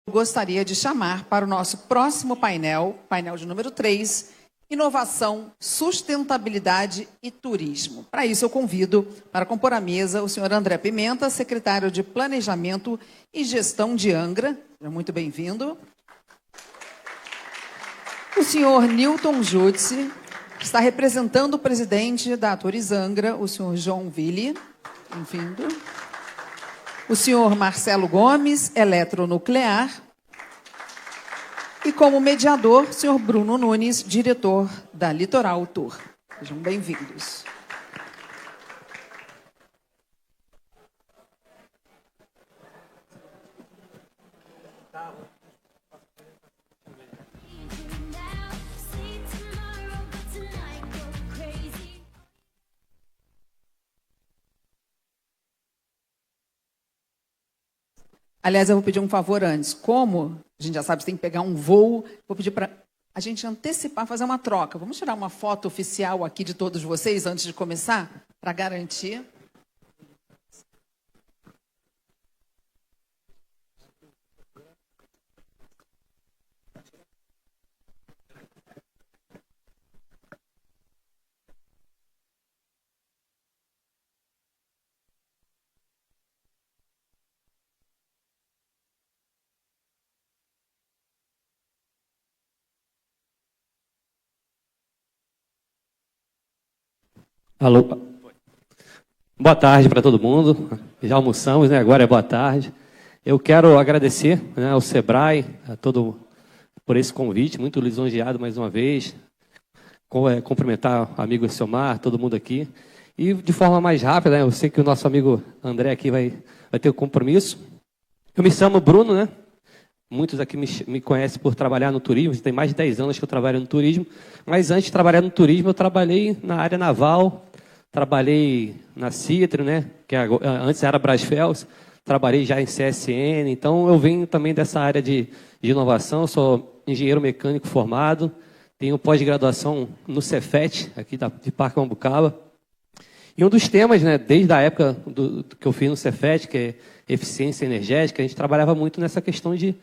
Gostaria de chamar para o nosso próximo painel, painel de número 3, Inovação, Sustentabilidade e Turismo. Para isso, eu convido para compor a mesa o senhor André Pimenta, secretário de Planejamento e Gestão de Angra. Seja muito bem-vindo. O senhor Newton Jutzi, que está representando o presidente da Atores Angra, o senhor João Ville. Bem-vindo. O senhor Marcelo Gomes, eletronuclear. E como mediador, o senhor Bruno Nunes, diretor da Litoral Tour. Sejam bem-vindos. Aliás, eu vou pedir um favor antes. Como a gente já sabe que tem que pegar um voo, vou pedir para a gente antecipar, fazer uma troca. Vamos tirar uma foto oficial aqui de todos vocês antes de começar, para garantir. Alô. Boa tarde para todo mundo. Já almoçamos, né? Agora é boa tarde. Eu quero agradecer, né, ao Sebrae, por esse convite, muito lisonjeado mais uma vez. Cumprimentar o amigo Elciomar, todo mundo aqui. E de forma mais rápida, né, eu sei que o nosso amigo André aqui vai ter o compromisso. Eu me chamo Bruno, né? Muitos aqui me conhecem por trabalhar no turismo. Tem mais de 10 anos que eu trabalho no turismo. Mas antes de trabalhar no turismo, eu trabalhei na área naval. Trabalhei na Citro, né? Que antes era Brasfels. Trabalhei já em CSN. Então, eu venho também dessa área de inovação. Eu sou engenheiro mecânico formado. Tenho pós-graduação no Cefet, aqui de Parque Mambucaba. E um dos temas, né, desde a época que eu fiz no Cefet, que é eficiência energética, a gente trabalhava muito nessa questão de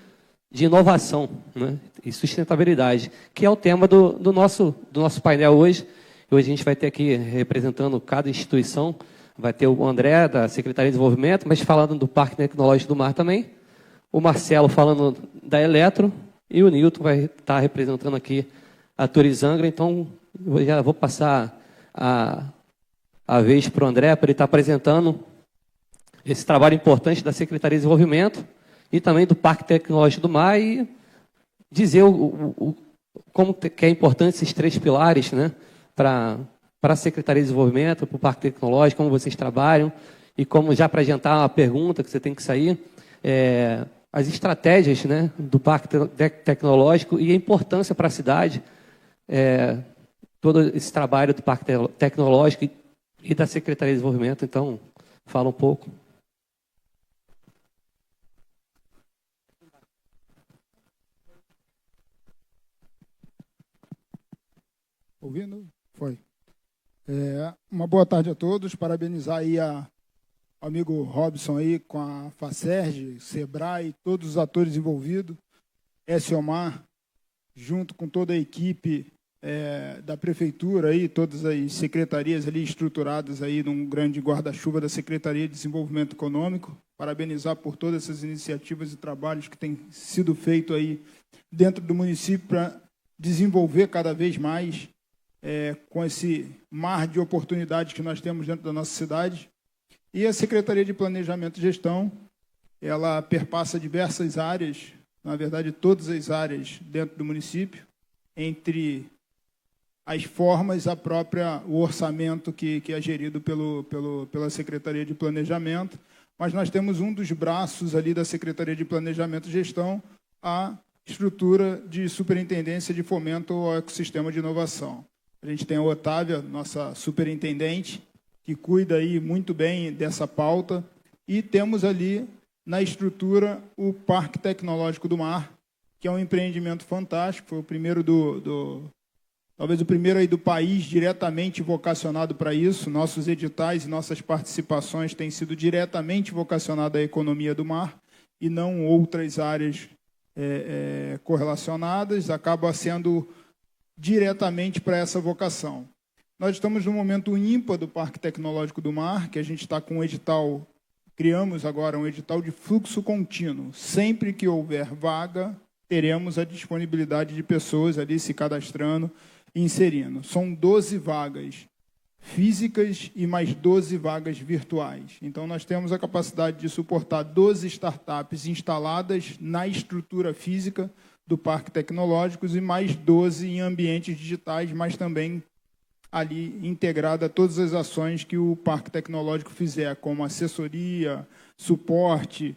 inovação, né, e sustentabilidade, que é o tema do nosso painel hoje. Hoje a gente vai ter aqui, representando cada instituição, vai ter o André, da Secretaria de Desenvolvimento, mas falando do Parque Tecnológico do Mar também, o Marcelo falando da Eletro, e o Newton vai estar representando aqui a Atores Angra. Então, eu já vou passar a vez para o André, para ele estar apresentando esse trabalho importante da Secretaria de Desenvolvimento e também do Parque Tecnológico do Mar, e dizer como que é importante esses 3 pilares, né, para a Secretaria de Desenvolvimento, para o Parque Tecnológico, como vocês trabalham, e como, já para adiantar uma pergunta que você tem que sair, as estratégias, né, do Parque Tecnológico e a importância para a cidade, todo esse trabalho do Parque Tecnológico e da Secretaria de Desenvolvimento. Então, fala um pouco. Ouvindo? Foi. Uma boa tarde a todos. Parabenizar aí ao amigo Robson aí com a FACERJ, Sebrae, todos os atores envolvidos, Elciomar, junto com toda a equipe da prefeitura aí, todas as secretarias ali estruturadas aí num grande guarda-chuva da Secretaria de Desenvolvimento Econômico. Parabenizar por todas essas iniciativas e trabalhos que têm sido feitos aí dentro do município para desenvolver cada vez mais com esse mar de oportunidades que nós temos dentro da nossa cidade. E a Secretaria de Planejamento e Gestão, ela perpassa diversas áreas, na verdade todas as áreas dentro do município, entre as formas, o orçamento que é gerido pela Secretaria de Planejamento, mas nós temos um dos braços ali da Secretaria de Planejamento e Gestão, a estrutura de superintendência de fomento ao ecossistema de inovação. A gente tem a Otávia, nossa superintendente, que cuida aí muito bem dessa pauta, e temos ali na estrutura o Parque Tecnológico do Mar, que é um empreendimento fantástico, foi o primeiro talvez o primeiro aí do país diretamente vocacionado para isso. Nossos editais e nossas participações têm sido diretamente vocacionadas à economia do mar e não outras áreas correlacionadas, acaba sendo diretamente para essa vocação. Nós estamos no momento ímpar do Parque Tecnológico do Mar, que a gente está com um edital, criamos agora um edital de fluxo contínuo. Sempre que houver vaga, teremos a disponibilidade de pessoas ali se cadastrando e inserindo. São 12 vagas físicas e mais 12 vagas virtuais. Então, nós temos a capacidade de suportar 12 startups instaladas na estrutura física do Parque Tecnológico e mais 12 em ambientes digitais, mas também ali integrada a todas as ações que o Parque Tecnológico fizer, como assessoria, suporte,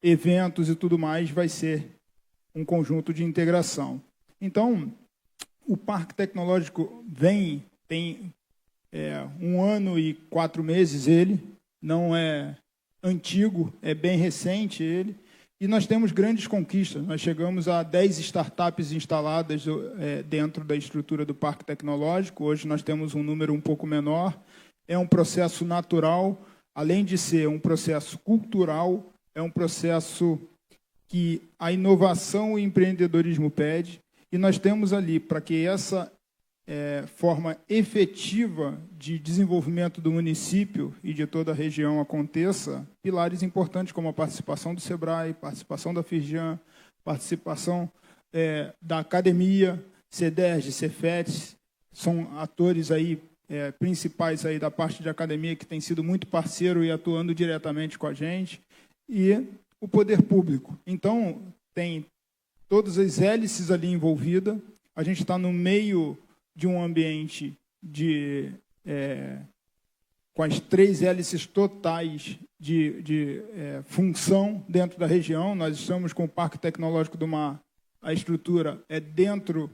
eventos e tudo mais, vai ser um conjunto de integração. Então, o Parque Tecnológico tem 1 ano e 4 meses ele, não é antigo, é bem recente ele, e nós temos grandes conquistas. Nós chegamos a 10 startups instaladas dentro da estrutura do Parque Tecnológico. Hoje nós temos um número um pouco menor. É um processo natural, além de ser um processo cultural, é um processo que a inovação e empreendedorismo pede, e nós temos ali, para que essa forma efetiva de desenvolvimento do município e de toda a região aconteça, pilares importantes como a participação do SEBRAE, participação da FIRJAN, participação da academia, CEDERJ, CEFETES, são atores aí, principais aí da parte de academia que tem sido muito parceiro e atuando diretamente com a gente, e o poder público. Então, tem todas as hélices ali envolvidas, a gente está no meio de um ambiente com as 3 hélices totais de função dentro da região. Nós estamos com o Parque Tecnológico do Mar, a estrutura é dentro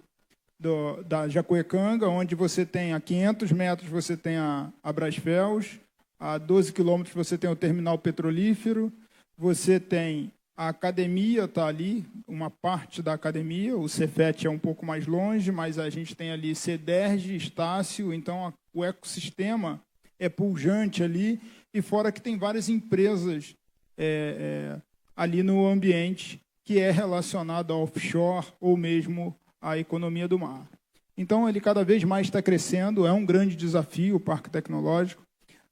da Jacuecanga, onde você tem a 500 metros, você tem a Brasfels, a 12 quilômetros você tem o terminal petrolífero, você tem a academia, está ali, uma parte da academia, o Cefet é um pouco mais longe, mas a gente tem ali CEDERJ, Estácio, então o ecossistema é pujante ali, e fora que tem várias empresas ali no ambiente que é relacionado ao offshore ou mesmo à economia do mar. Então, ele cada vez mais está crescendo, é um grande desafio o Parque Tecnológico.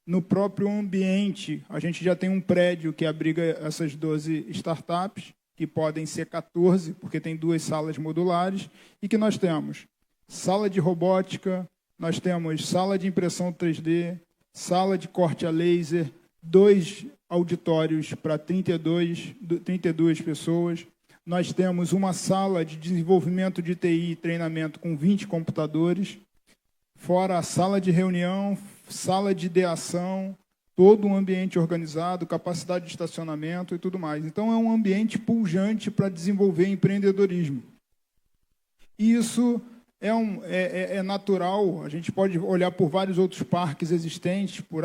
No próprio ambiente, a gente já tem um prédio que abriga essas 12 startups, que podem ser 14, porque tem 2 salas modulares, e que nós temos sala de robótica, nós temos sala de impressão 3D, sala de corte a laser, 2 auditórios para 32 pessoas, nós temos uma sala de desenvolvimento de TI e treinamento com 20 computadores, fora a sala de reunião, sala de ideação, todo um ambiente organizado, capacidade de estacionamento e tudo mais. Então, é um ambiente pujante para desenvolver empreendedorismo. E isso é natural, a gente pode olhar por vários outros parques existentes, por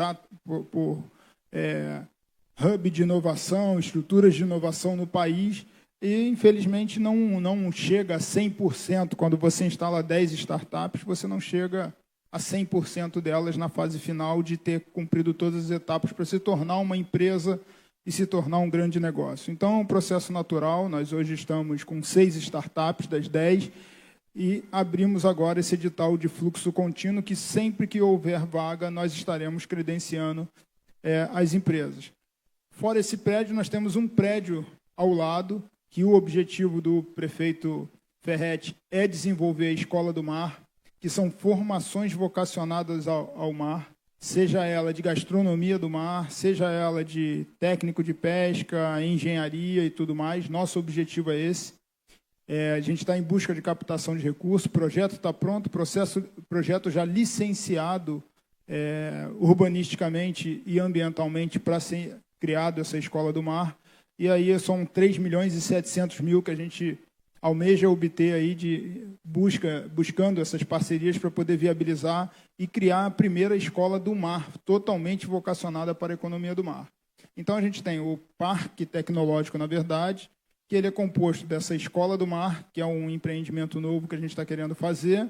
hub de inovação, estruturas de inovação no país, e, infelizmente, não chega a 100%. Quando você instala 10 startups, você não chega a 100% delas na fase final de ter cumprido todas as etapas para se tornar uma empresa e se tornar um grande negócio. Então, é um processo natural. Nós hoje estamos com 6 startups das 10 e abrimos agora esse edital de fluxo contínuo que, sempre que houver vaga, nós estaremos credenciando as empresas. Fora esse prédio, nós temos um prédio ao lado, que o objetivo do prefeito Ferretti é desenvolver a Escola do Mar, que são formações vocacionadas ao mar, seja ela de gastronomia do mar, seja ela de técnico de pesca, engenharia e tudo mais. Nosso objetivo é esse. A gente está em busca de captação de recursos, o projeto está pronto, projeto já licenciado urbanisticamente e ambientalmente para ser criado essa Escola do Mar. E aí são 3.700.000 que a gente almeja obter aí buscando essas parcerias para poder viabilizar e criar a primeira escola do mar, totalmente vocacionada para a economia do mar. Então, a gente tem o Parque Tecnológico, na verdade, que ele é composto dessa Escola do Mar, que é um empreendimento novo que a gente está querendo fazer,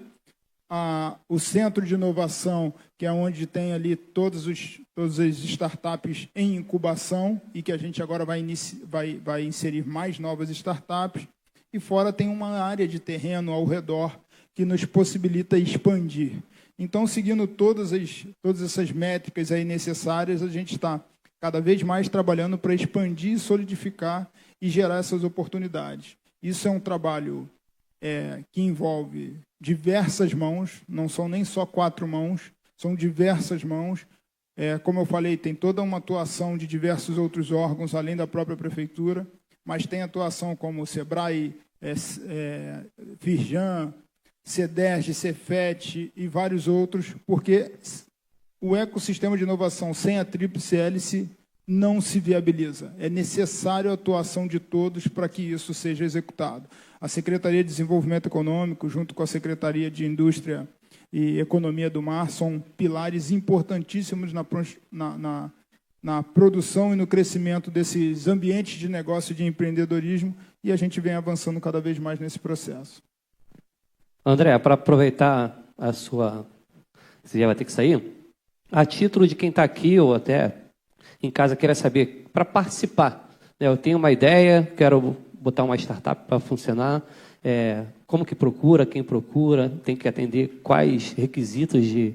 o centro de inovação, que é onde tem ali todas as startups em incubação e que a gente agora vai inserir mais novas startups. E fora tem uma área de terreno ao redor que nos possibilita expandir. Então, seguindo todas essas métricas aí necessárias, a gente está cada vez mais trabalhando para expandir, solidificar e gerar essas oportunidades. Isso é um trabalho que envolve diversas mãos, não são nem só 4 mãos, são diversas mãos. Como eu falei, tem toda uma atuação de diversos outros órgãos, além da própria prefeitura, mas tem atuação como o SEBRAE, Firjan, CEDERJ, Cefet e vários outros, porque o ecossistema de inovação sem a tríplice hélice não se viabiliza. É necessário a atuação de todos para que isso seja executado. A Secretaria de Desenvolvimento Econômico, junto com a Secretaria de Indústria e Economia do Mar, são pilares importantíssimos na produção e no crescimento desses ambientes de negócio e de empreendedorismo, e a gente vem avançando cada vez mais nesse processo. André, para aproveitar a sua... Você já vai ter que sair? A título de quem está aqui ou até em casa queira saber, para participar, eu tenho uma ideia, quero botar uma startup para funcionar, como que procura, quem procura, tem que atender quais requisitos de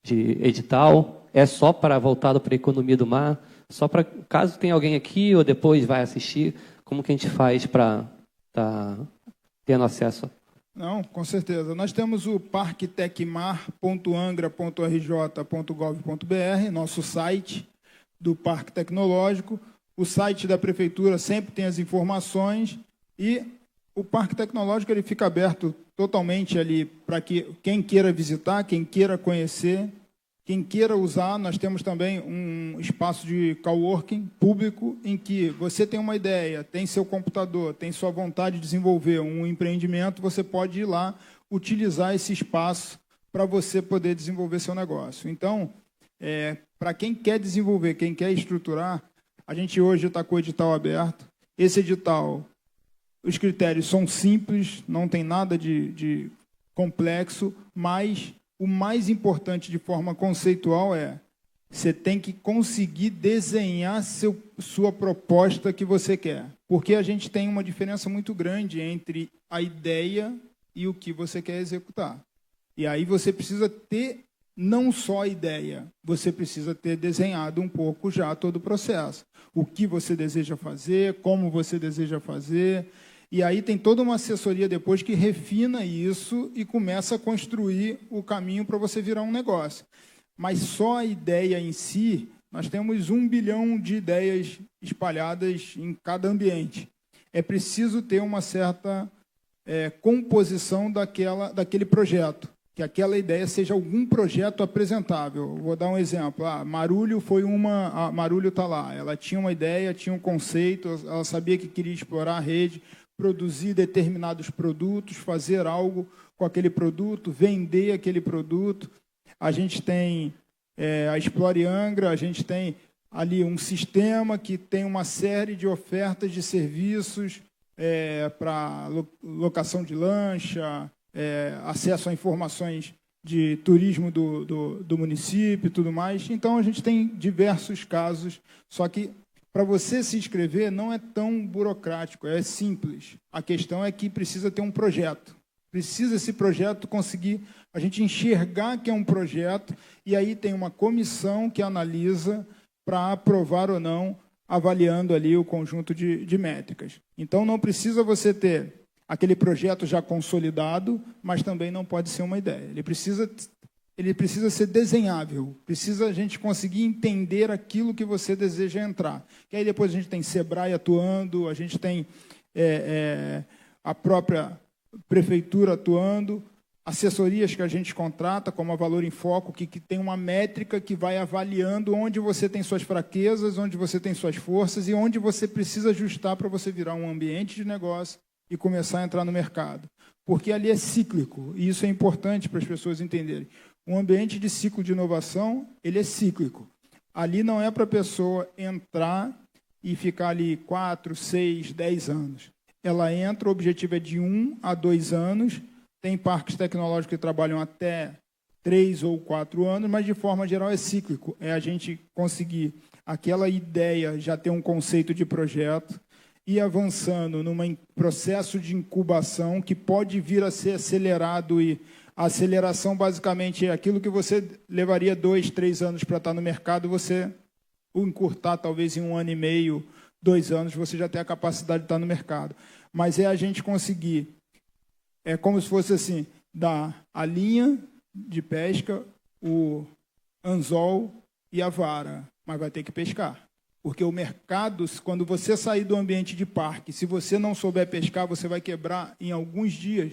edital, é só para voltado para a economia do mar, só para caso tenha alguém aqui ou depois vai assistir, como que a gente faz para ter acesso? Não, com certeza. Nós temos o parquetecmar.angra.rj.gov.br, nosso site do Parque Tecnológico. O site da Prefeitura sempre tem as informações e o Parque Tecnológico ele fica aberto totalmente ali para que quem queira visitar, quem queira conhecer, quem queira usar. Nós temos também um espaço de coworking público em que você tem uma ideia, tem seu computador, tem sua vontade de desenvolver um empreendimento, você pode ir lá utilizar esse espaço para você poder desenvolver seu negócio. Então, para quem quer desenvolver, quem quer estruturar, a gente hoje está com o edital aberto. Esse edital, os critérios são simples, não tem nada de complexo, mas o mais importante de forma conceitual você tem que conseguir desenhar sua proposta que você quer. Porque a gente tem uma diferença muito grande entre a ideia e o que você quer executar. E aí você precisa ter não só a ideia, você precisa ter desenhado um pouco já todo o processo. O que você deseja fazer, como você deseja fazer. E aí tem toda uma assessoria depois que refina isso e começa a construir o caminho para você virar um negócio. Mas só a ideia em si, nós temos 1 bilhão de ideias espalhadas em cada ambiente. É preciso ter uma certa composição daquele projeto, que aquela ideia seja algum projeto apresentável. Vou dar um exemplo. Marulho Marulho está lá. Ela tinha uma ideia, tinha um conceito, ela sabia que queria explorar a rede, produzir determinados produtos, fazer algo com aquele produto, vender aquele produto. A gente tem a Explore Angra, a gente tem ali um sistema que tem uma série de ofertas de serviços para locação de lancha, acesso a informações de turismo do município e tudo mais. Então, a gente tem diversos casos, só que para você se inscrever não é tão burocrático, é simples. A questão é que precisa ter um projeto. Precisa esse projeto conseguir a gente enxergar que é um projeto e aí tem uma comissão que analisa para aprovar ou não, avaliando ali o conjunto de métricas. Então, não precisa você ter aquele projeto já consolidado, mas também não pode ser uma ideia. Ele precisa ser desenhável, precisa a gente conseguir entender aquilo que você deseja entrar. Que aí depois a gente tem SEBRAE atuando, a gente tem a própria prefeitura atuando, assessorias que a gente contrata, como a Valor em Foco, que tem uma métrica que vai avaliando onde você tem suas fraquezas, onde você tem suas forças e onde você precisa ajustar para você virar um ambiente de negócio e começar a entrar no mercado. Porque ali é cíclico, e isso é importante para as pessoas entenderem. Um ambiente de ciclo de inovação, ele é cíclico. Ali não é para a pessoa entrar e ficar ali 4, 6, 10 anos. Ela entra, o objetivo é de 1 a 2 anos, Tem parques tecnológicos que trabalham até 3 ou 4 anos, mas, de forma geral, é cíclico. É a gente conseguir aquela ideia, já ter um conceito de projeto, ir avançando num processo de incubação que pode vir a ser acelerado, e a aceleração, basicamente, é aquilo que você levaria 2, 3 anos para estar no mercado, você o encurtar, talvez, em 1 ano e meio, 2 anos, você já tem a capacidade de estar no mercado. Mas é a gente conseguir, é como se fosse assim, dar a linha de pesca, o anzol e a vara, mas vai ter que pescar. Porque o mercado, quando você sair do ambiente de parque, se você não souber pescar, você vai quebrar em alguns dias.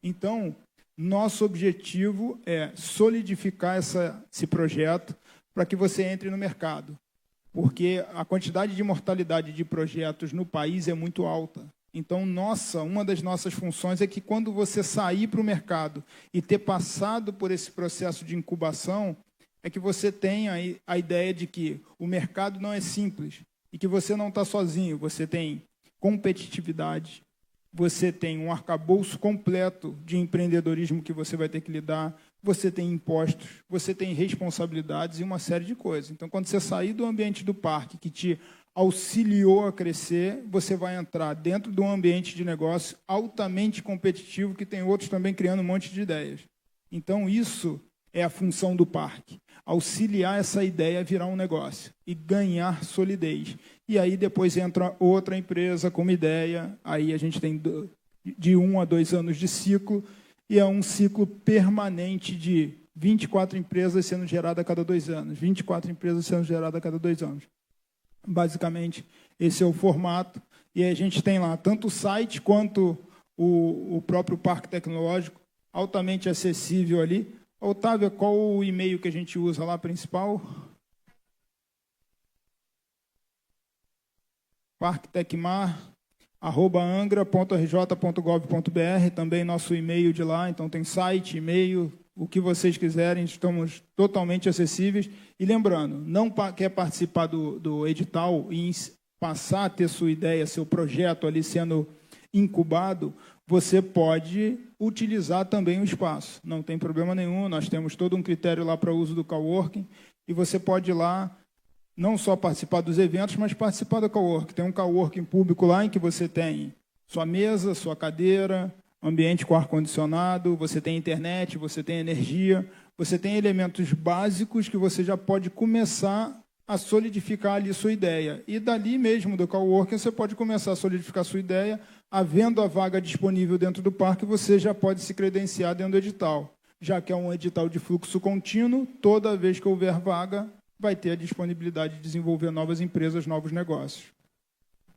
Então, nosso objetivo é solidificar esse projeto para que você entre no mercado. Porque a quantidade de mortalidade de projetos no país é muito alta. Então, uma das nossas funções é que, quando você sair para o mercado e ter passado por esse processo de incubação, é que você tenha a ideia de que o mercado não é simples e que você não está sozinho. Você tem competitividade, você tem um arcabouço completo de empreendedorismo que você vai ter que lidar, você tem impostos, você tem responsabilidades e uma série de coisas. Então, quando você sair do ambiente do parque, que te auxiliou a crescer, você vai entrar dentro de um ambiente de negócio altamente competitivo, que tem outros também criando um monte de ideias. Então, isso é a função do parque, auxiliar essa ideia a virar um negócio e ganhar solidez. E aí depois entra outra empresa com uma ideia, aí a gente tem de 1 a 2 anos de ciclo, e é um ciclo permanente de 24 empresas sendo geradas a cada 2 anos, 24 empresas sendo geradas a cada 2 anos. Basicamente, esse é o formato, e a gente tem lá tanto o site quanto o próprio parque tecnológico, altamente acessível ali. Otávio, qual o e-mail que a gente usa lá, principal? parktecmar@angra.rj.gov.br, também nosso e-mail de lá, então tem site, e-mail, o que vocês quiserem, estamos totalmente acessíveis. E lembrando, não quer participar do edital e passar a ter sua ideia, seu projeto ali sendo incubado, você pode utilizar também o espaço. Não tem problema nenhum, nós temos todo um critério lá para o uso do coworking, e você pode ir lá, não só participar dos eventos, mas participar do coworking. Tem um coworking público lá em que você tem sua mesa, sua cadeira, ambiente com ar-condicionado, você tem internet, você tem energia, você tem elementos básicos que você já pode começar a solidificar ali sua ideia. E dali mesmo do coworking você pode começar a solidificar sua ideia. Havendo a vaga disponível dentro do parque, você já pode se credenciar dentro do edital. Já que é um edital de fluxo contínuo, toda vez que houver vaga, vai ter a disponibilidade de desenvolver novas empresas, novos negócios.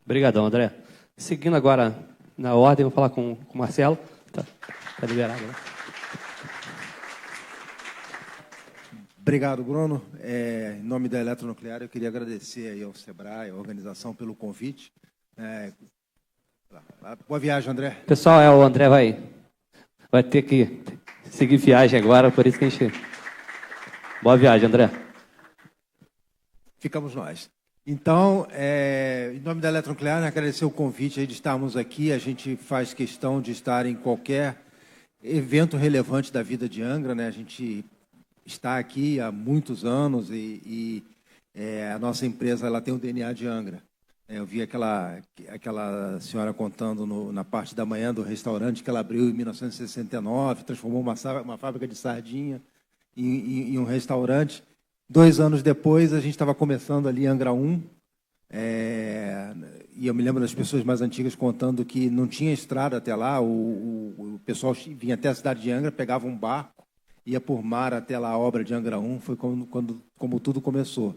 Obrigadão, André. Seguindo agora na ordem, vou falar com o Marcelo. Tá liberado, né? Obrigado, Bruno. Em nome da Eletronuclear, eu queria agradecer aí ao Sebrae, à organização, pelo convite. Boa viagem, André. Pessoal, o André vai ter que seguir viagem agora, por isso que a gente... Boa viagem, André. Ficamos nós. Então, em nome da Eletronuclear, agradecer o convite aí de estarmos aqui. A gente faz questão de estar em qualquer evento relevante da vida de Angra, né? A gente está aqui há muitos anos e a nossa empresa ela tem o DNA de Angra. Eu vi aquela senhora contando na parte da manhã do restaurante que ela abriu em 1969, transformou uma fábrica de sardinha em um restaurante. 2 anos depois, a gente estava começando ali Angra 1, e eu me lembro das pessoas mais antigas contando que não tinha estrada até lá, o pessoal vinha até a cidade de Angra, pegava um barco, ia por mar até lá a obra de Angra 1, foi como tudo começou.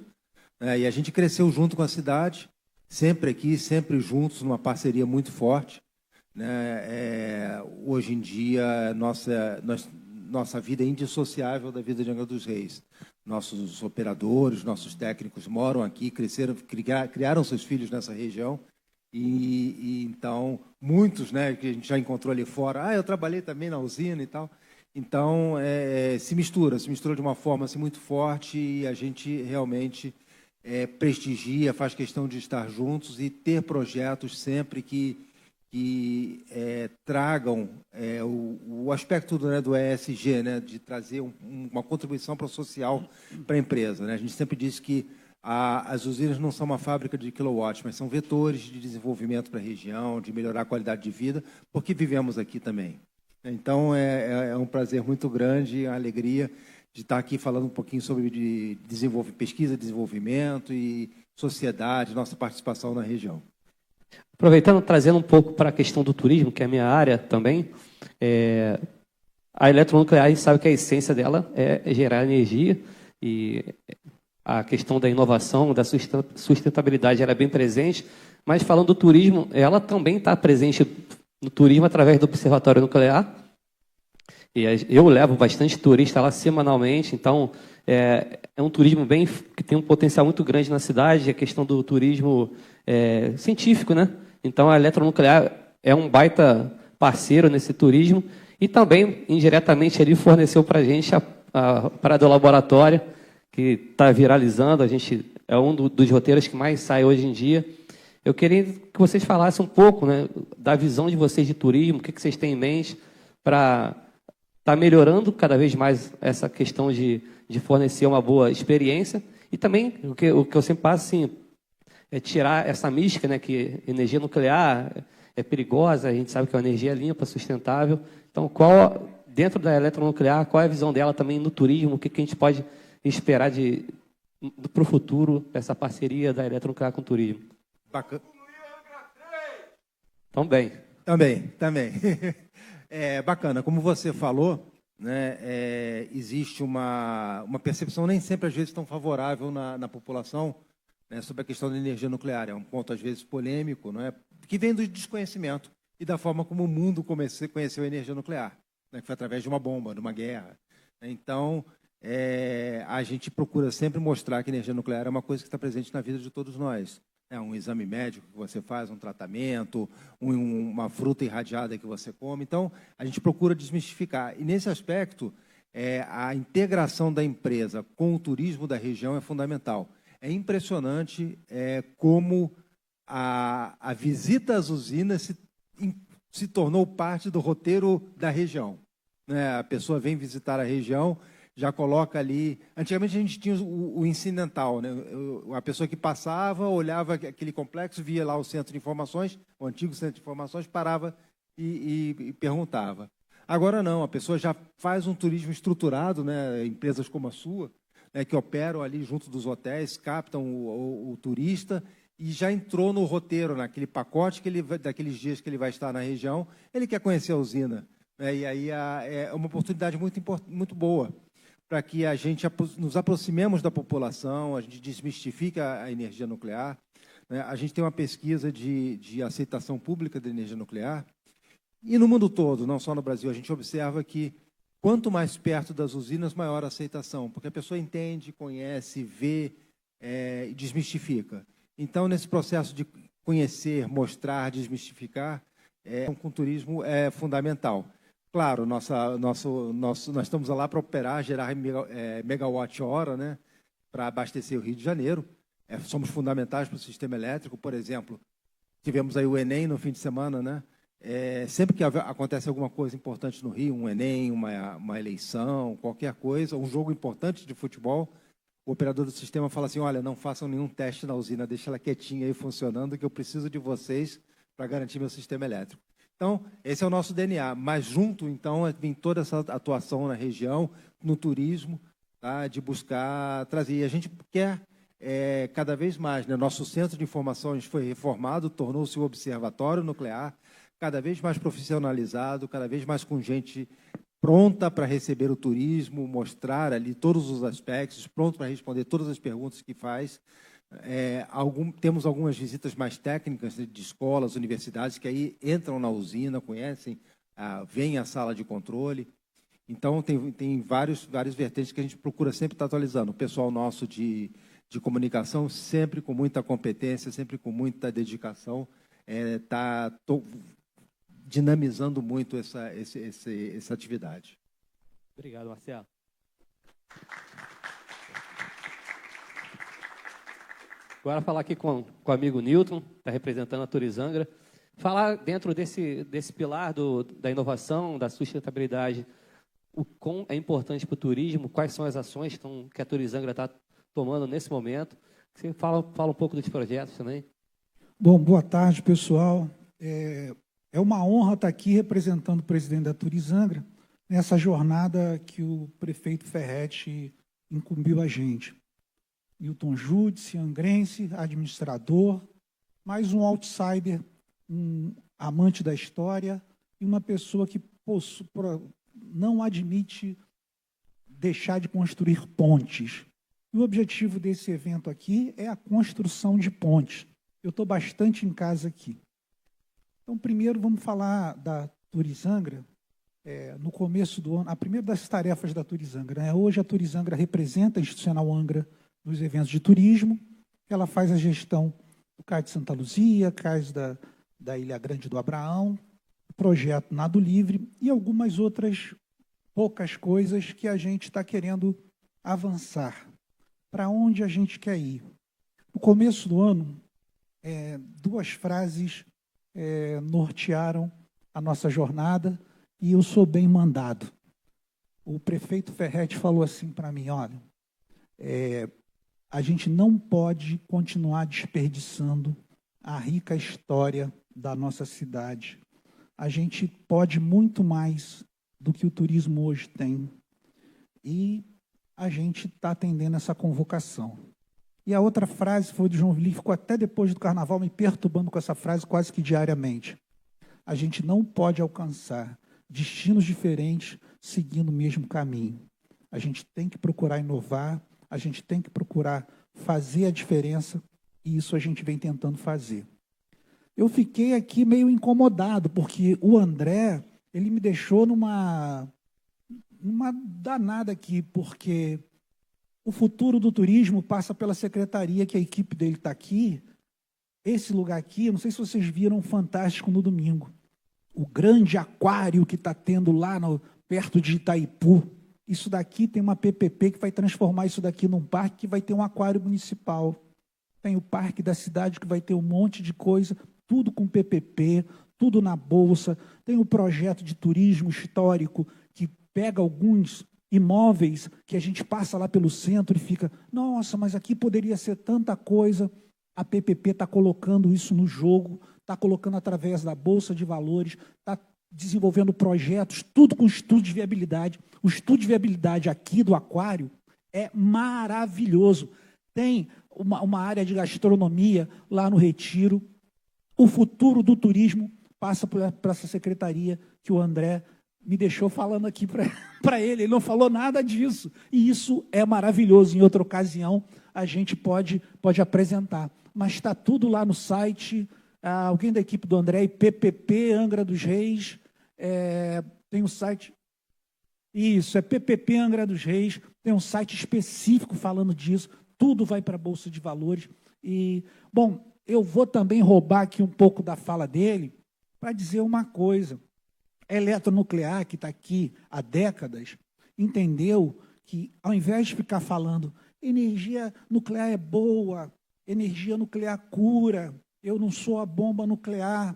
E a gente cresceu junto com a cidade, sempre aqui, sempre juntos, numa parceria muito forte. Hoje em dia, nossa vida é indissociável da vida de Angra dos Reis. Nossos operadores, nossos técnicos moram aqui, cresceram, criaram seus filhos nessa região. E então, muitos, né, que a gente já encontrou ali fora, eu trabalhei também na usina e tal. Então, se mistura de uma forma assim, muito forte, e a gente realmente prestigia, faz questão de estar juntos e ter projetos sempre que que tragam o aspecto do ESG, né, de trazer uma contribuição para o social para a empresa. Né? A gente sempre diz que as usinas não são uma fábrica de quilowatts, mas são vetores de desenvolvimento para a região, de melhorar a qualidade de vida, porque vivemos aqui também. Então, é um prazer muito grande, uma alegria de estar aqui falando um pouquinho sobre pesquisa, desenvolvimento e sociedade, nossa participação na região. Aproveitando, trazendo um pouco para a questão do turismo, que é a minha área também, a eletronuclear, a gente sabe que a essência dela é gerar energia, e a questão da inovação, da sustentabilidade, ela é bem presente, mas falando do turismo, ela também está presente no turismo através do Observatório Nuclear, e eu levo bastante turista lá semanalmente, então é um turismo que tem um potencial muito grande na cidade, a questão do turismo científico, né? Então a eletronuclear é um baita parceiro nesse turismo e também indiretamente ele forneceu para a gente a parada do laboratório, que está viralizando, é um dos roteiros que mais sai hoje em dia. Eu queria que vocês falassem um pouco, né, da visão de vocês de turismo, o que vocês têm em mente para estar melhorando cada vez mais essa questão de fornecer uma boa experiência. E também, o que eu sempre passo, assim, é tirar essa mística, né, que energia nuclear é perigosa, a gente sabe que é uma energia limpa, sustentável. Então, dentro da eletronuclear, qual é a visão dela também no turismo, o que a gente pode esperar para o futuro dessa parceria da eletronuclear com o turismo? Bacana. Também. Bacana. Como você falou, né, existe uma percepção nem sempre, às vezes, tão favorável na população, né, sobre a questão da energia nuclear. É um ponto, às vezes, polêmico, não é? Que vem do desconhecimento e da forma como o mundo conheceu a energia nuclear, né, que foi através de uma bomba, de uma guerra. Então, a gente procura sempre mostrar que a energia nuclear é uma coisa que está presente na vida de todos nós. É um exame médico que você faz, um tratamento, uma fruta irradiada que você come. Então, a gente procura desmistificar. E, nesse aspecto, a integração da empresa com o turismo da região é fundamental. É impressionante como a visita às usinas se tornou parte do roteiro da região. Né? A pessoa vem visitar a região, já coloca ali... Antigamente a gente tinha o incidental, né? A pessoa que passava, olhava aquele complexo, via lá o centro de informações, o antigo centro de informações, parava e perguntava. Agora não, a pessoa já faz um turismo estruturado, né? Empresas como a sua, né, que operam ali junto dos hotéis, captam o turista e já entrou no roteiro, naquele pacote daqueles dias que ele vai estar na região, ele quer conhecer a usina. Né? E aí é uma oportunidade muito boa para que a gente nos aproximemos da população, a gente desmistifique a energia nuclear. Né? A gente tem uma pesquisa de aceitação pública da energia nuclear, e no mundo todo, não só no Brasil, a gente observa que quanto mais perto das usinas, maior a aceitação, porque a pessoa entende, conhece, vê e desmistifica. Então, nesse processo de conhecer, mostrar, desmistificar, com o turismo é fundamental. Claro, nós estamos lá para operar, gerar megawatt-hora, né, para abastecer o Rio de Janeiro. Somos fundamentais para o sistema elétrico. Por exemplo, tivemos aí o Enem no fim de semana, né? Sempre que acontece alguma coisa importante no Rio, um Enem, uma eleição, qualquer coisa, um jogo importante de futebol, o operador do sistema fala assim, olha, não façam nenhum teste na usina, deixa ela quietinha aí funcionando, que eu preciso de vocês para garantir meu sistema elétrico. Então, esse é o nosso DNA. Mas junto, então, vem toda essa atuação na região, no turismo, tá, de buscar trazer. E a gente quer cada vez mais, né? Nosso centro de informações foi reformado, tornou-se o Observatório Nuclear, cada vez mais profissionalizado, cada vez mais com gente pronta para receber o turismo, mostrar ali todos os aspectos, pronto para responder todas as perguntas que faz. Temos algumas visitas mais técnicas de escolas, universidades, que aí entram na usina, conhecem, veem a sala de controle. Então, tem vários vertentes que a gente procura sempre estar atualizando. O pessoal nosso de comunicação, sempre com muita competência, sempre com muita dedicação, está dinamizando muito essa atividade. Obrigado, Marcelo. Agora falar aqui com o amigo Newton, está representando a Turizangra. falar dentro desse pilar da inovação, da sustentabilidade, o quão é importante para o turismo, quais são as ações que a Turizangra está tomando nesse momento. Você fala um pouco dos projetos também. Bom, boa tarde, pessoal. É uma honra estar aqui representando o presidente da Turizangra nessa jornada que o prefeito Ferretti incumbiu a gente. Milton Júdice, angrense, administrador, mais um outsider, um amante da história e uma pessoa que não admite deixar de construir pontes. E o objetivo desse evento aqui é a construção de pontes. Eu estou bastante em casa aqui. Então, primeiro, vamos falar da Turizangra. No começo do ano, a primeira das tarefas da Turizangra, né? Hoje a Turizangra representa a Institucional Angra nos eventos de turismo. Ela faz a gestão do Cais de Santa Luzia, Cais da Ilha Grande do Abraão, projeto Nado Livre e algumas outras poucas coisas que a gente está querendo avançar. Para onde a gente quer ir? No começo do ano, duas frases nortearam a nossa jornada e eu sou bem mandado. O prefeito Ferretti falou assim para mim, olha, a gente não pode continuar desperdiçando a rica história da nossa cidade. A gente pode muito mais do que o turismo hoje tem. E a gente está atendendo essa convocação. E a outra frase foi do João Vili, ficou até depois do Carnaval me perturbando com essa frase quase que diariamente. A gente não pode alcançar destinos diferentes seguindo o mesmo caminho. A gente tem que procurar inovar, a gente tem que procurar fazer a diferença, e isso a gente vem tentando fazer. Eu fiquei aqui meio incomodado, porque o André, ele me deixou numa danada aqui, porque o futuro do turismo passa pela secretaria, que a equipe dele está aqui. Esse lugar aqui, não sei se vocês viram Fantástico no domingo. O grande aquário que está tendo lá perto de Itaipu. Isso daqui tem uma PPP que vai transformar isso daqui num parque que vai ter um aquário municipal. Tem o parque da cidade que vai ter um monte de coisa, tudo com PPP, tudo na bolsa. Tem o projeto de turismo histórico que pega alguns imóveis que a gente passa lá pelo centro e fica, nossa, mas aqui poderia ser tanta coisa. A PPP está colocando isso no jogo, está colocando através da Bolsa de Valores, está desenvolvendo projetos, tudo com estudo de viabilidade. O estudo de viabilidade aqui do aquário é maravilhoso. Tem uma área de gastronomia lá no Retiro. O futuro do turismo passa por essa secretaria que o André me deixou falando aqui para ele. Ele não falou nada disso. E isso é maravilhoso. Em outra ocasião, a gente pode apresentar. Mas está tudo lá no site. Alguém da equipe do André, PPP Angra dos Reis, tem um site. Isso, é PPP Angra dos Reis. Tem um site específico falando disso. Tudo vai para a Bolsa de Valores. E, bom, eu vou também roubar aqui um pouco da fala dele para dizer uma coisa. A Eletronuclear, que está aqui há décadas, entendeu que, ao invés de ficar falando energia nuclear é boa, energia nuclear cura, eu não sou a bomba nuclear,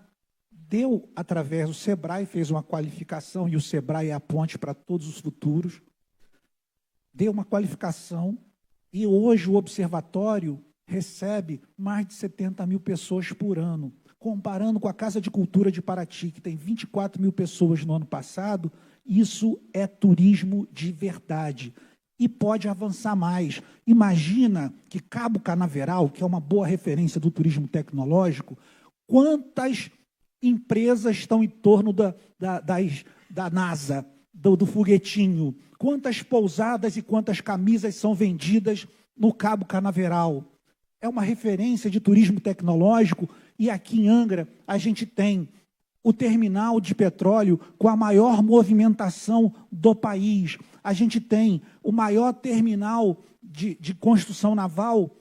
deu, através do SEBRAE, fez uma qualificação, e o SEBRAE é a ponte para todos os futuros, deu uma qualificação, e hoje o observatório recebe mais de 70 mil pessoas por ano. Comparando com a Casa de Cultura de Paraty, que tem 24 mil pessoas no ano passado, isso é turismo de verdade. E pode avançar mais. Imagina que Cabo Canaveral, que é uma boa referência do turismo tecnológico, quantas empresas estão em torno da NASA, do foguetinho, quantas pousadas e quantas camisas são vendidas no Cabo Canaveral. É uma referência de turismo tecnológico. E aqui em Angra, a gente tem o terminal de petróleo com a maior movimentação do país. A gente tem o maior terminal de construção naval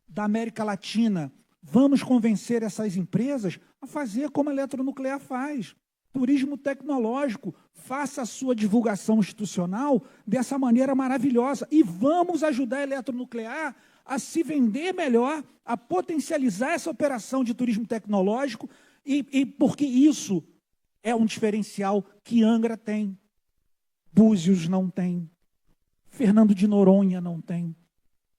da América Latina. Vamos convencer essas empresas a fazer como a Eletronuclear faz. Turismo tecnológico, faça a sua divulgação institucional dessa maneira maravilhosa. E vamos ajudar a Eletronuclear a se vender melhor, a potencializar essa operação de turismo tecnológico E porque isso é um diferencial que Angra tem, Búzios não tem, Fernando de Noronha não tem.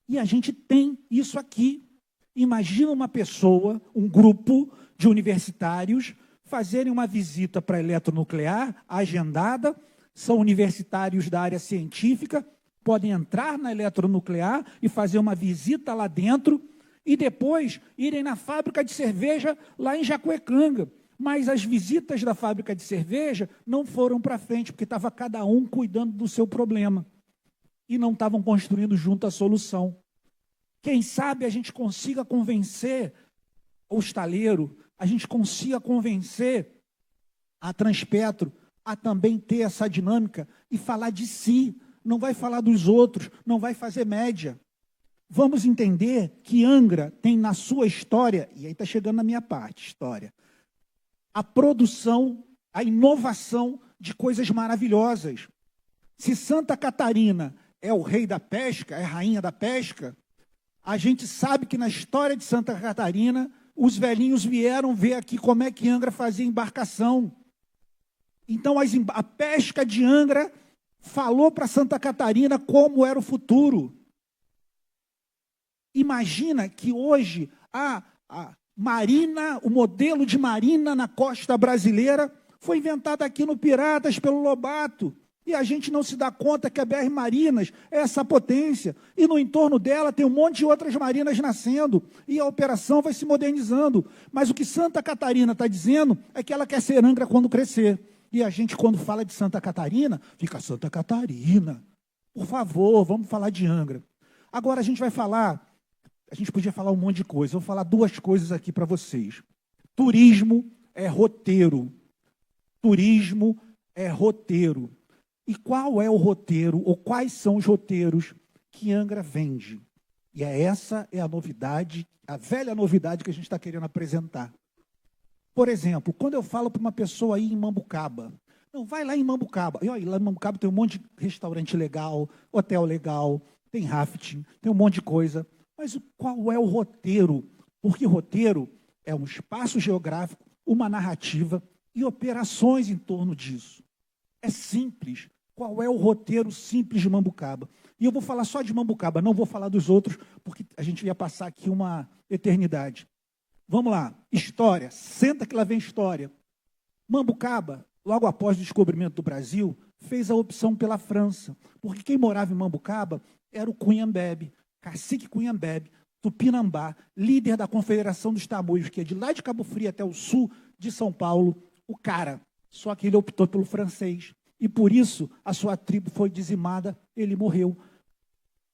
E a gente tem isso aqui. Imagina uma pessoa, um grupo de universitários, fazerem uma visita para a eletronuclear, agendada, são universitários da área científica, podem entrar na eletronuclear e fazer uma visita lá dentro, e depois irem na fábrica de cerveja lá em Jacuecanga. Mas as visitas da fábrica de cerveja não foram para frente, porque estava cada um cuidando do seu problema. E não estavam construindo junto a solução. Quem sabe a gente consiga convencer o estaleiro, a gente consiga convencer a Transpetro a também ter essa dinâmica e falar de si, não vai falar dos outros, não vai fazer média. Vamos entender que Angra tem na sua história, e aí está chegando na minha parte, história, a produção, a inovação de coisas maravilhosas. Se Santa Catarina é o rei da pesca, é a rainha da pesca, a gente sabe que na história de Santa Catarina, os velhinhos vieram ver aqui como é que Angra fazia embarcação. Então, a pesca de Angra falou para Santa Catarina como era o futuro. Imagina que hoje a marina, o modelo de marina na costa brasileira foi inventado aqui no Piratas pelo Lobato. E a gente não se dá conta que a BR Marinas é essa potência. E no entorno dela tem um monte de outras marinas nascendo. E a operação vai se modernizando. Mas o que Santa Catarina está dizendo é que ela quer ser Angra quando crescer. E a gente, quando fala de Santa Catarina, fica Santa Catarina. Por favor, vamos falar de Angra. Agora a gente vai falar, a gente podia falar um monte de coisa. Eu vou falar duas coisas aqui para vocês. Turismo é roteiro. Turismo é roteiro. E qual é o roteiro, ou quais são os roteiros que Angra vende? E essa é a novidade, a velha novidade que a gente está querendo apresentar. Por exemplo, quando eu falo para uma pessoa aí em Mambucaba, não, vai lá em Mambucaba. E olha, lá em Mambucaba tem um monte de restaurante legal, hotel legal, tem rafting, tem um monte de coisa. Mas qual é o roteiro? Porque roteiro é um espaço geográfico, uma narrativa e operações em torno disso. É simples. Qual é o roteiro simples de Mambucaba? E eu vou falar só de Mambucaba, não vou falar dos outros, porque a gente ia passar aqui uma eternidade. Vamos lá, história, senta que lá vem história. Mambucaba, logo após o descobrimento do Brasil, fez a opção pela França, porque quem morava em Mambucaba era o Cunhambebe, cacique Cunhambebe, Tupinambá, líder da Confederação dos Tamoios, que é de lá de Cabo Frio até o sul de São Paulo, o cara. Só que ele optou pelo francês. E por isso a sua tribo foi dizimada, ele morreu.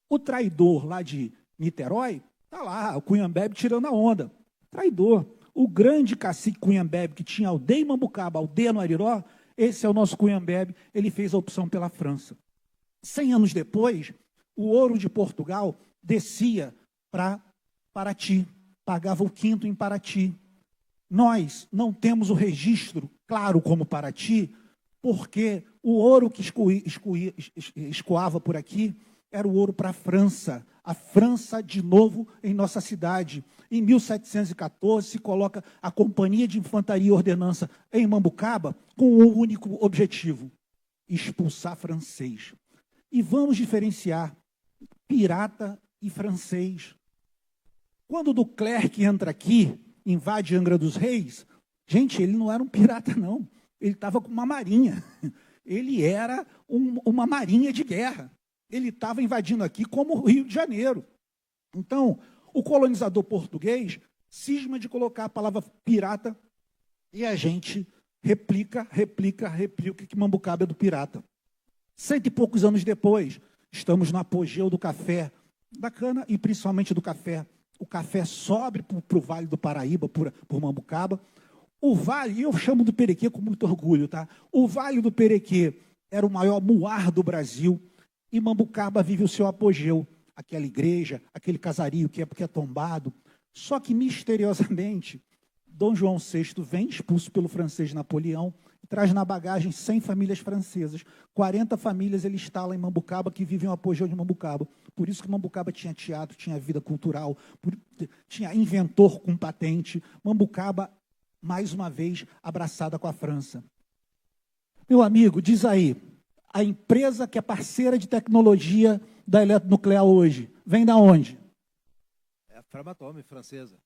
O traidor lá de Niterói, está lá, o Cunhambebe tirando a onda. Traidor. O grande cacique Cunhambebe, que tinha aldeia em Mambucaba, aldeia no Ariró, esse é o nosso Cunhambebe, ele fez a opção pela França. 100 anos depois, o ouro de Portugal descia para Paraty, pagava o quinto em Paraty. Nós não temos o registro claro como Paraty, porque o ouro que escoava por aqui era o ouro para a França. A França, de novo, em nossa cidade. Em 1714, se coloca a Companhia de Infantaria e Ordenança em Mambucaba com um único objetivo: expulsar francês. E vamos diferenciar pirata e francês. Quando o Duclerc entra aqui, invade Angra dos Reis, gente, ele não era um pirata, não. Ele estava com uma marinha. Ele era uma marinha de guerra. Ele estava invadindo aqui como o Rio de Janeiro. Então, o colonizador português cisma de colocar a palavra pirata e a gente replica que Mambucaba é do pirata. 100 e poucos anos depois, estamos no apogeu do café, da cana e principalmente do café. O café sobe para o Vale do Paraíba, por Mambucaba. O Vale, eu chamo do Perequê com muito orgulho, tá? O Vale do Perequê era o maior muar do Brasil e Mambucaba vive o seu apogeu. Aquela igreja, aquele casario que é tombado. Só que, misteriosamente, Dom João VI vem expulso pelo francês Napoleão e traz na bagagem 100 famílias francesas. 40 famílias ele instala em Mambucaba, que vivem o apogeu de Mambucaba. Por isso que Mambucaba tinha teatro, tinha vida cultural, tinha inventor com patente. Mambucaba mais uma vez abraçada com a França. Meu amigo, diz aí, a empresa que é parceira de tecnologia da eletronuclear hoje, vem da onde? É a Framatome, francesa.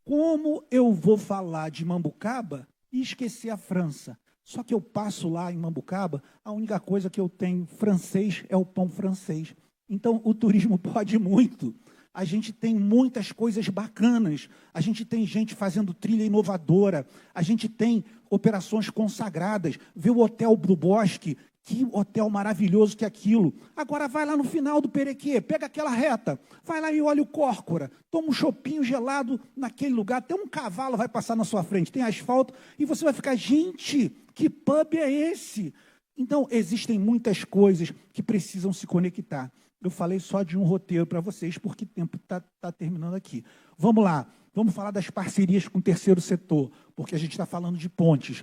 Como eu vou falar de Mambucaba e esquecer a França? Só que eu passo lá em Mambucaba, a única coisa que eu tenho francês é o pão francês. Então, o turismo pode muito. A gente tem muitas coisas bacanas. A gente tem gente fazendo trilha inovadora. A gente tem operações consagradas. Vê o Hotel do Bosque, que hotel maravilhoso que é aquilo. Agora vai lá no final do Perequê, pega aquela reta, vai lá e olha o Córcora, toma um chopinho gelado naquele lugar, até um cavalo vai passar na sua frente, tem asfalto, e você vai ficar, gente, que pub é esse? Então, existem muitas coisas que precisam se conectar. Eu falei só de um roteiro para vocês, porque o tempo está terminando aqui. Vamos lá, vamos falar das parcerias com o terceiro setor, porque a gente está falando de pontes.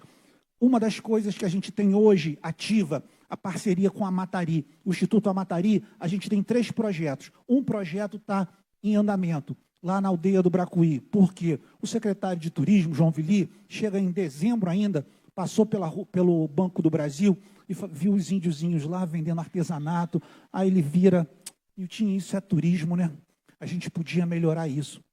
Uma das coisas que a gente tem hoje ativa, a parceria com a Amatari. O Instituto Amatari, a gente tem 3 projetos. Um projeto está em andamento, lá na aldeia do Bracuí. Por quê? O secretário de Turismo, João Vili, chega em dezembro ainda, passou pelo Banco do Brasil e viu os índiozinhos lá vendendo artesanato. Aí ele vira, e tinha isso é turismo, né? A gente podia melhorar isso.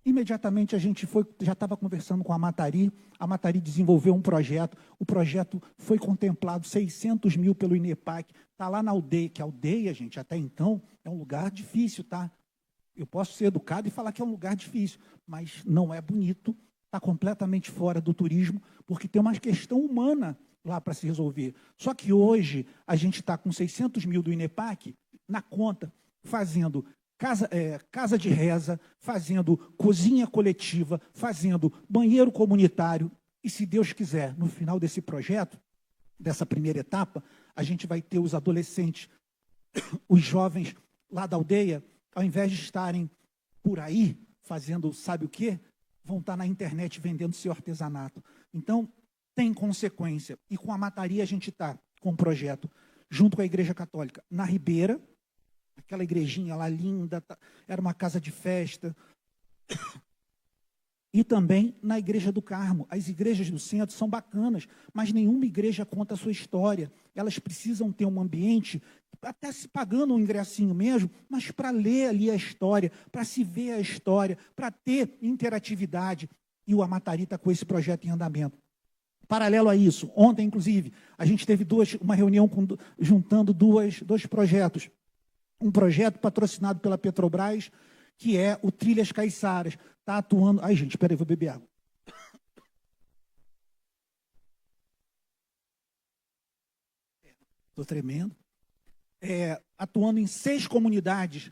Imediatamente a gente já estava conversando com a Amatari desenvolveu um projeto, o projeto foi contemplado, 600 mil pelo INEPAC, está lá na aldeia, que a aldeia, gente, até então, é um lugar difícil, tá? Eu posso ser educado e falar que é um lugar difícil, mas não é bonito, está completamente fora do turismo, porque tem uma questão humana lá para se resolver. Só que hoje a gente está com 600 mil do INEPAC na conta, fazendo casa de reza, fazendo cozinha coletiva, fazendo banheiro comunitário. E se Deus quiser, no final desse projeto, dessa primeira etapa, a gente vai ter os adolescentes, os jovens lá da aldeia, ao invés de estarem por aí fazendo sabe o quê, vão estar na internet vendendo seu artesanato. Então, tem consequência. E com a Amatari a gente está com um projeto, junto com a Igreja Católica, na Ribeira, aquela igrejinha lá linda, era uma casa de festa. E também na Igreja do Carmo. As igrejas do centro são bacanas, mas nenhuma igreja conta a sua história. Elas precisam ter um ambiente, até se pagando um ingressinho mesmo, mas para ler ali a história, para se ver a história, para ter interatividade. E o Amatari está com esse projeto em andamento. Paralelo a isso, ontem, inclusive, a gente teve uma reunião juntando dois projetos. Um projeto patrocinado pela Petrobras, que é o Trilhas Caiçaras. Está atuando... Ai, gente, espera aí, vou beber água. Estou tremendo. Atuando em 6 comunidades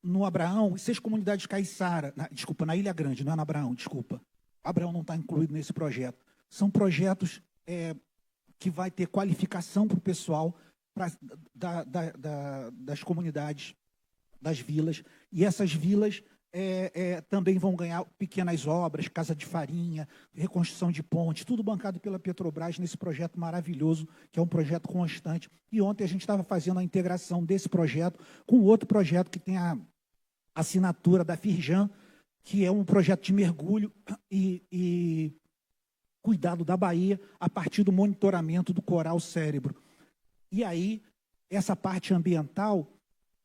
no Abraão, 6 comunidades caiçara. Desculpa, na Ilha Grande, não é no Abraão, desculpa. Abraão não está incluído nesse projeto. São projetos que vai ter qualificação para o pessoal das comunidades, das vilas. E essas vilas também vão ganhar pequenas obras, casa de farinha, reconstrução de pontes, tudo bancado pela Petrobras nesse projeto maravilhoso, que é um projeto constante. E ontem a gente estava fazendo a integração desse projeto com outro projeto que tem a assinatura da Firjan, que é um projeto de mergulho e cuidado da Bahia a partir do monitoramento do coral cérebro. E aí, essa parte ambiental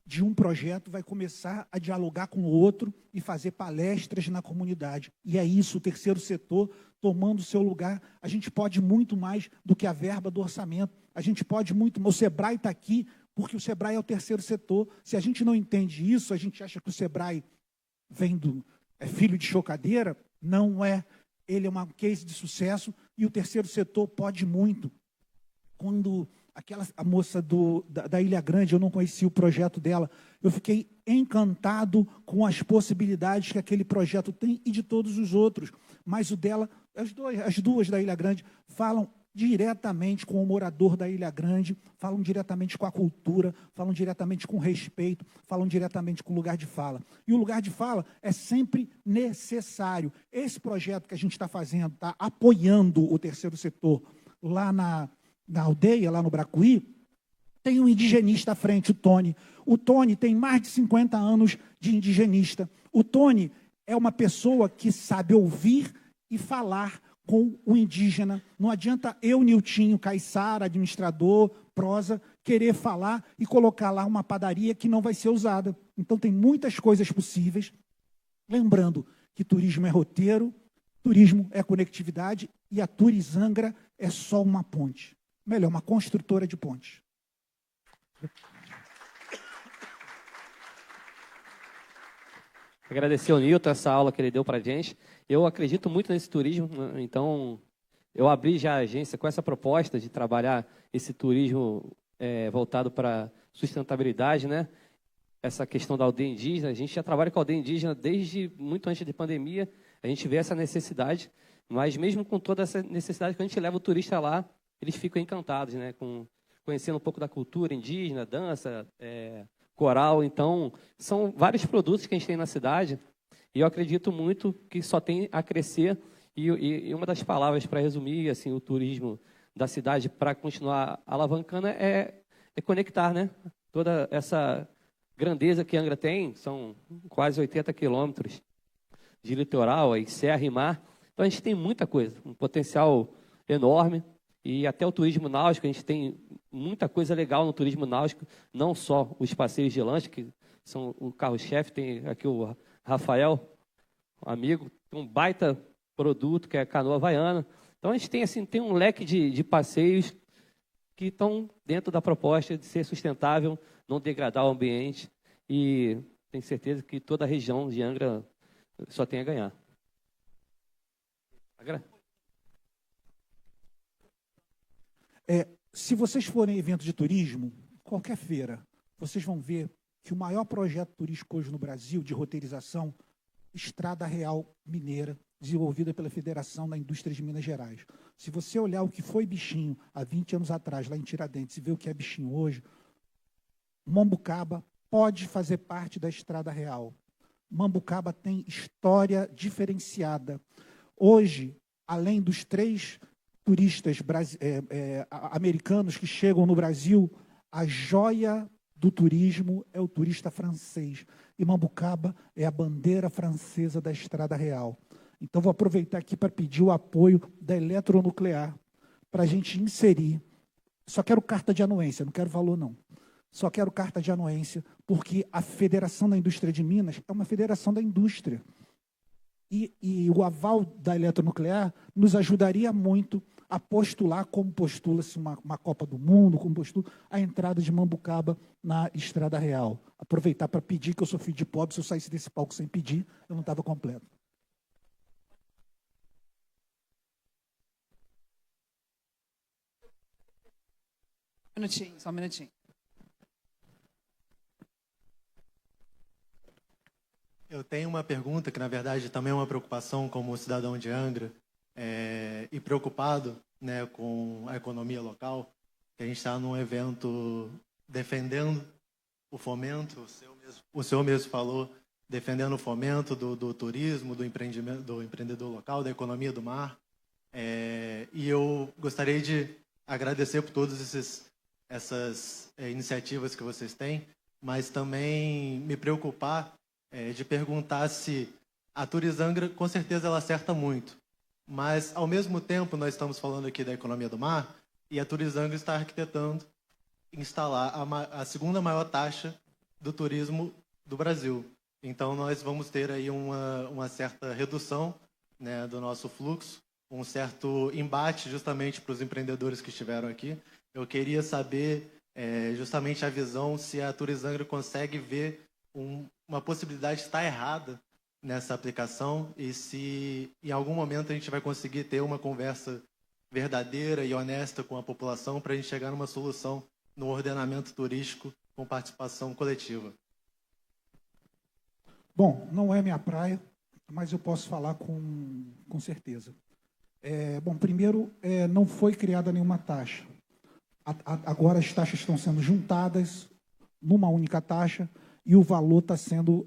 de um projeto vai começar a dialogar com o outro e fazer palestras na comunidade. E é isso, o terceiro setor tomando o seu lugar. A gente pode muito mais do que a verba do orçamento. A gente pode muito mais. O Sebrae está aqui porque o Sebrae é o terceiro setor. Se a gente não entende isso, a gente acha que o Sebrae é filho de chocadeira. Não é. Ele é uma case de sucesso e o terceiro setor pode muito. Quando a moça da Ilha Grande, eu não conhecia o projeto dela, eu fiquei encantado com as possibilidades que aquele projeto tem e de todos os outros. Mas o dela, as duas da Ilha Grande falam diretamente com o morador da Ilha Grande, falam diretamente com a cultura, falam diretamente com respeito, falam diretamente com o lugar de fala. E o lugar de fala é sempre necessário. Esse projeto que a gente está fazendo, está apoiando o terceiro setor lá na aldeia, lá no Bracuí, tem um indigenista à frente, o Tony. O Tony tem mais de 50 anos de indigenista. O Tony é uma pessoa que sabe ouvir e falar com o indígena. Não adianta eu, Niltinho, Caiçara, administrador, prosa, querer falar e colocar lá uma padaria que não vai ser usada. Então tem muitas coisas possíveis. Lembrando que turismo é roteiro, turismo é conectividade e a Turizangra é só uma ponte. Melhor, uma construtora de pontes. Agradecer ao Nilton essa aula que ele deu para a gente. Eu acredito muito nesse turismo, então eu abri já a agência com essa proposta de trabalhar esse turismo voltado para sustentabilidade, né? Essa questão da aldeia indígena. A gente já trabalha com a aldeia indígena desde muito antes da pandemia. A gente vê essa necessidade, mas mesmo com toda essa necessidade, quando a gente leva o turista lá, eles ficam encantados, né? Conhecendo um pouco da cultura indígena, dança, coral. Então, são vários produtos que a gente tem na cidade e eu acredito muito que só tem a crescer. E uma das palavras para resumir assim, o turismo da cidade para continuar alavancando é conectar, né? Toda essa grandeza que Angra tem, são quase 80 quilômetros de litoral, aí, serra e mar. Então, a gente tem muita coisa, um potencial enorme. E até o turismo náutico, a gente tem muita coisa legal no turismo náutico, não só os passeios de lanche, que são o carro-chefe, tem aqui o Rafael, um amigo, tem um baita produto, que é a canoa havaiana. Então, a gente tem, assim, tem um leque de passeios que estão dentro da proposta de ser sustentável, não degradar o ambiente, e tenho certeza que toda a região de Angra só tem a ganhar. Se vocês forem em evento de turismo, qualquer feira, vocês vão ver que o maior projeto turístico hoje no Brasil, de roteirização, Estrada Real Mineira, desenvolvida pela Federação da Indústria de Minas Gerais. Se você olhar o que foi Bichinho há 20 anos atrás, lá em Tiradentes, e ver o que é Bichinho hoje, Mambucaba pode fazer parte da Estrada Real. Mambucaba tem história diferenciada. Hoje, além dos 3 turistas americanos que chegam no Brasil, a joia do turismo é o turista francês. E Mambucaba é a bandeira francesa da Estrada Real. Então, vou aproveitar aqui para pedir o apoio da Eletronuclear para a gente inserir. Só quero carta de anuência, não quero valor, não. Só quero carta de anuência, porque a Federação da Indústria de Minas é uma federação da indústria. E o aval da Eletronuclear nos ajudaria muito a postular, como postula-se uma Copa do Mundo, como postula a entrada de Mambucaba na Estrada Real. Aproveitar para pedir, que eu sou filho de pobre, se eu saísse desse palco sem pedir, eu não estava completo. Só um minutinho. Eu tenho uma pergunta que, na verdade, também é uma preocupação como cidadão de Angra e preocupado, né, com a economia local, que a gente está num evento defendendo o fomento, o senhor mesmo falou, defendendo o fomento do turismo, do empreendimento, do empreendedor local, da economia do mar. E eu gostaria de agradecer por todas essas iniciativas que vocês têm, mas também me preocupar de perguntar se a Turizangra, com certeza, ela acerta muito. Mas, ao mesmo tempo, nós estamos falando aqui da economia do mar e a Turizangra está arquitetando instalar a segunda maior taxa do turismo do Brasil. Então, nós vamos ter aí uma certa redução, né, do nosso fluxo, um certo embate justamente para os empreendedores que estiveram aqui. Eu queria saber justamente a visão, se a Turizangra consegue ver uma possibilidade de estar errada nessa aplicação e se em algum momento a gente vai conseguir ter uma conversa verdadeira e honesta com a população para a gente chegar numa solução no ordenamento turístico com participação coletiva. Bom, não é minha praia, mas eu posso falar com certeza. Bom, primeiro, não foi criada nenhuma taxa. Agora as taxas estão sendo juntadas numa única taxa e o valor está sendo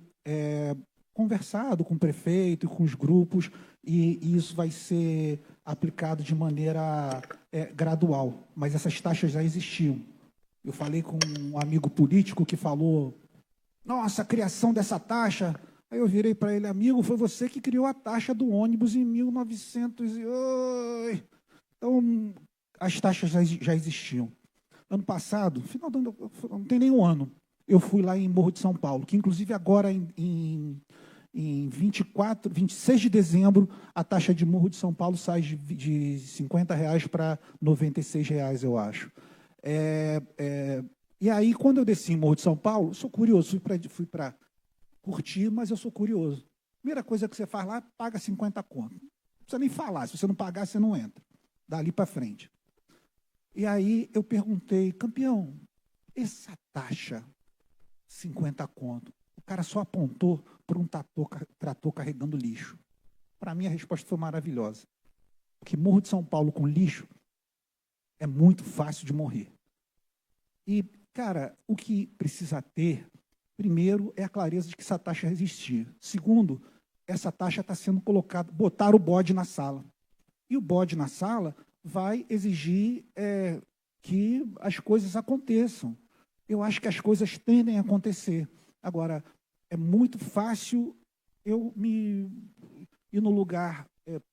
conversado com o prefeito e com os grupos e isso vai ser aplicado de maneira gradual. Mas essas taxas já existiam. Eu falei com um amigo político que falou: nossa, a criação dessa taxa Aí eu virei para ele, amigo, foi você que criou a taxa do ônibus em 1900 e... Oi. Então, as taxas já existiam. Ano passado, final do ano, não tem nem um ano, eu fui lá em Morro de São Paulo, que inclusive agora em 26 de dezembro, a taxa de Morro de São Paulo sai de R$50 para R$96, eu acho. E aí, quando eu desci em Morro de São Paulo, eu sou curioso, fui para curtir, mas eu sou curioso. Primeira coisa que você faz lá, paga 50 conto. Não precisa nem falar, se você não pagar, você não entra. Dali para frente. E aí eu perguntei, campeão, essa taxa, 50 conto, o cara só apontou para um trator carregando lixo. Para mim, a resposta foi maravilhosa. Porque Morro de São Paulo com lixo é muito fácil de morrer. E, cara, o que precisa ter, primeiro, é a clareza de que essa taxa existia. Segundo, essa taxa está sendo colocada, botar o bode na sala. E o bode na sala vai exigir que as coisas aconteçam. Eu acho que as coisas tendem a acontecer. Agora, é muito fácil eu me ir no lugar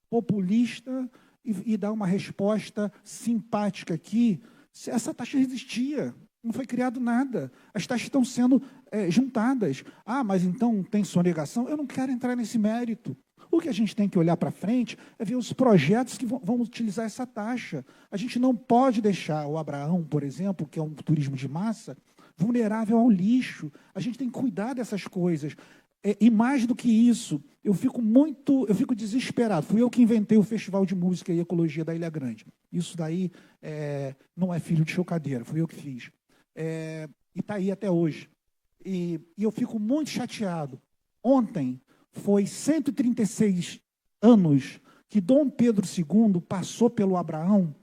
populista e dar uma resposta simpática aqui. Se essa taxa existia, não foi criado nada. As taxas estão sendo juntadas. Ah, mas então tem sonegação? Eu não quero entrar nesse mérito. O que a gente tem que olhar para frente é ver os projetos que vão utilizar essa taxa. A gente não pode deixar o Abraão, por exemplo, que é um turismo de massa, vulnerável ao lixo. A gente tem que cuidar dessas coisas. E mais do que isso, eu fico desesperado. Fui eu que inventei o Festival de Música e Ecologia da Ilha Grande. Isso daí não é filho de chocadeira, fui eu que fiz. E está aí até hoje. E eu fico muito chateado. Ontem foi 136 anos que Dom Pedro II passou pelo Abraão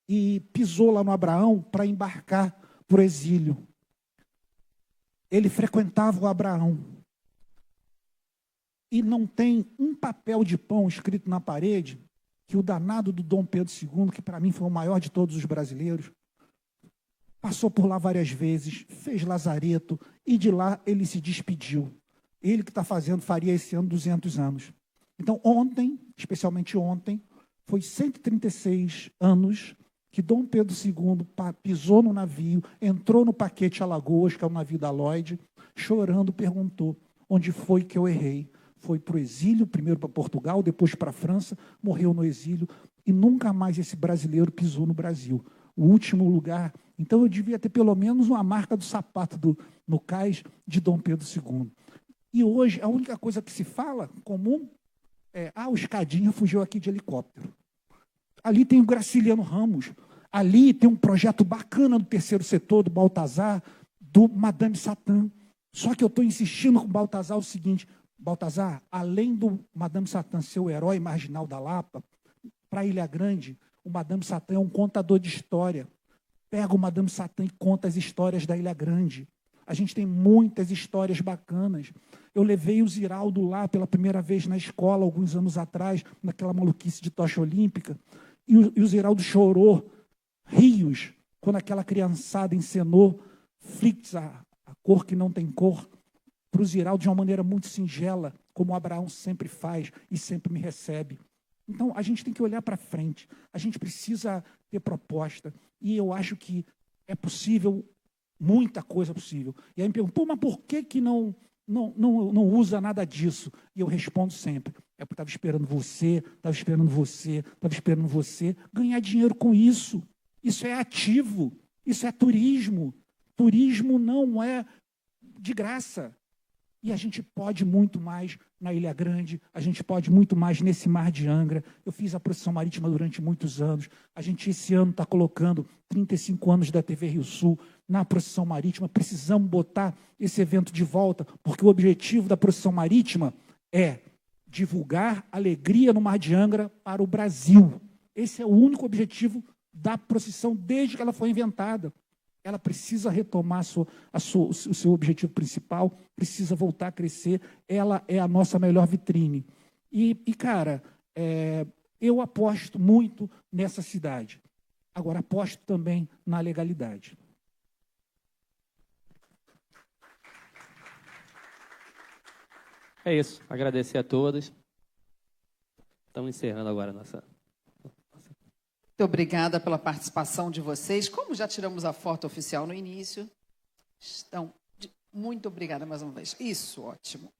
e pisou lá no Abraão para embarcar para o exílio. Ele frequentava o Abraão. E não tem um papel de pão escrito na parede que o danado do Dom Pedro II, que para mim foi o maior de todos os brasileiros, passou por lá várias vezes, fez lazareto e de lá ele se despediu. Ele que faria esse ano 200 anos. Então, ontem, especialmente ontem, foi 136 anos que Dom Pedro II pisou no navio, entrou no Paquete Alagoas, que é o navio da Lloyd, chorando, perguntou, onde foi que eu errei? Foi para o exílio, primeiro para Portugal, depois para a França, morreu no exílio, e nunca mais esse brasileiro pisou no Brasil. O último lugar. Então, eu devia ter pelo menos uma marca do sapato no cais de Dom Pedro II. E hoje, a única coisa que se fala, comum, o Escadinha fugiu aqui de helicóptero. Ali tem o Graciliano Ramos. Ali tem um projeto bacana do terceiro setor, do Baltazar, do Madame Satã. Só que eu estou insistindo com o Baltazar o seguinte, Baltazar, além do Madame Satã ser o herói marginal da Lapa, para a Ilha Grande, o Madame Satã é um contador de história. Pega o Madame Satã e conta as histórias da Ilha Grande. A gente tem muitas histórias bacanas. Eu levei o Ziraldo lá pela primeira vez na escola, alguns anos atrás, naquela maluquice de tocha olímpica, e o Ziraldo chorou rios quando aquela criançada encenou Flix, a cor que não tem cor, para o Ziraldo de uma maneira muito singela, como o Abraão sempre faz e sempre me recebe. Então, a gente tem que olhar para frente, a gente precisa ter proposta, e eu acho que é possível, muita coisa possível. E aí me perguntam, mas por que não usa nada disso? E eu respondo sempre, é porque estava esperando você ganhar dinheiro com isso. Isso é ativo, isso é turismo. Turismo não é de graça. E a gente pode muito mais na Ilha Grande, a gente pode muito mais nesse mar de Angra. Eu fiz a procissão marítima durante muitos anos. A gente, esse ano, está colocando 35 anos da TV Rio Sul na procissão marítima. Precisamos botar esse evento de volta, porque o objetivo da procissão marítima é divulgar alegria no mar de Angra para o Brasil. Esse é o único objetivo da procissão desde que ela foi inventada. Ela precisa retomar o seu objetivo principal, precisa voltar a crescer, ela é a nossa melhor vitrine. E cara, eu aposto muito nessa cidade. Agora, aposto também na legalidade. É isso. Agradecer a todos. Estamos encerrando agora a nossa... Muito obrigada pela participação de vocês. Como já tiramos a foto oficial no início, muito obrigada mais uma vez. Isso, ótimo.